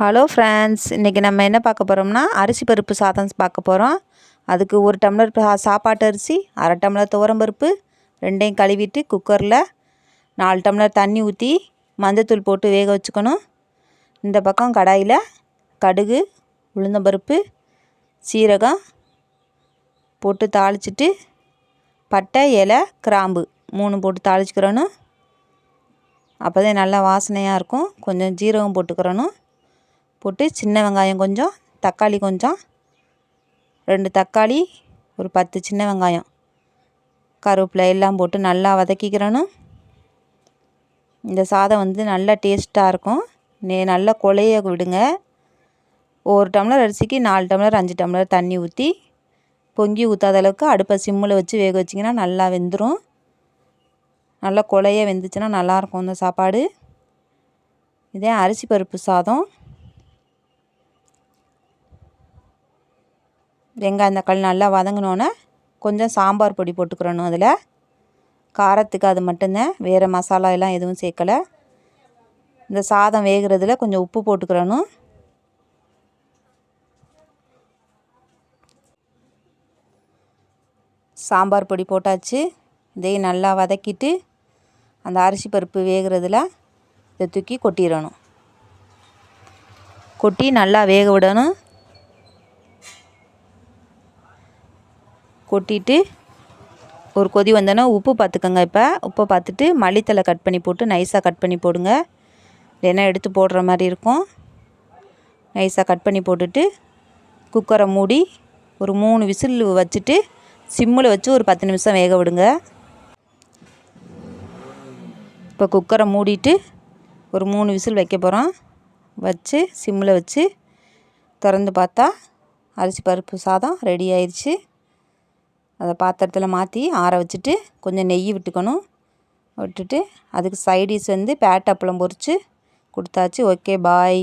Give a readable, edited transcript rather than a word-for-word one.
Hello friends, இன்றைக்கி நம்ம என்ன பார்க்க போகிறோம்னா அரிசி பருப்பு சாதம் பார்க்க போகிறோம். அதுக்கு 1 டம்ளர் சாப்பாட்டு அரிசி, அரை டம்ளர் துவரம்பருப்பு ரெண்டையும் கழுவிட்டு குக்கரில் 4 டம்ளர் தண்ணி ஊற்றி மஞ்சத்தூள் போட்டு வேக வச்சுக்கணும். இந்த பக்கம் கடாயில் கடுகு, உளுந்தம்பருப்பு, சீரகம் போட்டு தாளிச்சிட்டு பட்டை, இலை, கிராம்பு 3 போட்டு தாளிச்சுக்கிறணும். அப்போ தான் நல்லா வாசனையாக இருக்கும். கொஞ்சம் ஜீரகம் போட்டுக்கிறணும். போட்டு சின்ன வெங்காயம் கொஞ்சம், தக்காளி கொஞ்சம், 2 தக்காளி, ஒரு 10 சின்ன வெங்காயம், கருவேப்பிலை எல்லாம் போட்டு நல்லா வதக்கிக்கிறணும். இந்த சாதம் நல்லா டேஸ்ட்டாக இருக்கும். நல்லா கொலைய விடுங்க. 1 டம்ளர் அரிசிக்கு 4 டம்ளர் 5 டம்ளர் தண்ணி ஊற்றி பொங்கி ஊற்றாத அளவுக்கு அடுப்பை சிம்மில் வச்சு வேக வச்சிங்கன்னா நல்லா வெந்துடும். நல்லா கொலைய வெந்துச்சுன்னா நல்லாயிருக்கும் இந்த சாப்பாடு. இதே அரிசி பருப்பு சாதம். வெங்காயம் தக்காளி நல்லா வதங்கினோன்னே கொஞ்சம் சாம்பார் பொடி போட்டுக்கிறணும். அதில் காரத்துக்கு அது மட்டும்தான், வேறு மசாலா எல்லாம் எதுவும் சேர்க்கலை. இந்த சாதம் வேகிறதுல கொஞ்சம் உப்பு போட்டுக்கிறணும். சாம்பார் பொடி போட்டாச்சு. இதையும் நல்லா வதக்கிட்டு அந்த அரிசி பருப்பு வேகிறதுல இதை தூக்கி கொட்டிடணும். கொட்டி நல்லா வேக விடணும். கொட்டிட்டு ஒரு கொதி வந்தோன்னா உப்பு பார்த்துக்கோங்க. இப்போ உப்பை பார்த்துட்டு மல்லித்தலை கட் பண்ணி போட்டு நைஸாக கட் பண்ணி போடுங்க. இல்லைன்னா எடுத்து போடுற மாதிரி இருக்கும். நைஸாக கட் பண்ணி போட்டுட்டு குக்கரை மூடி ஒரு 3 விசில் வச்சுட்டு சிம்மில் வச்சு ஒரு 10 நிமிஷம் வேக விடுங்க. இப்போ குக்கரை மூடிட்டு ஒரு 3 விசில் வைக்க போகிறோம். வச்சு சிம்மில் வச்சு திறந்து பார்த்தா அரிசி பருப்பு சாதம் ரெடி ஆயிடுச்சு. அதை பாத்திரத்தில் மாற்றி ஆற வச்சுட்டு கொஞ்சம் நெய் விட்டுக்கணும். விட்டுட்டு அதுக்கு சைடிஷ் பேட்டை அப்பளம் பொரித்து கொடுத்தாச்சு. ஓகே, பாய்.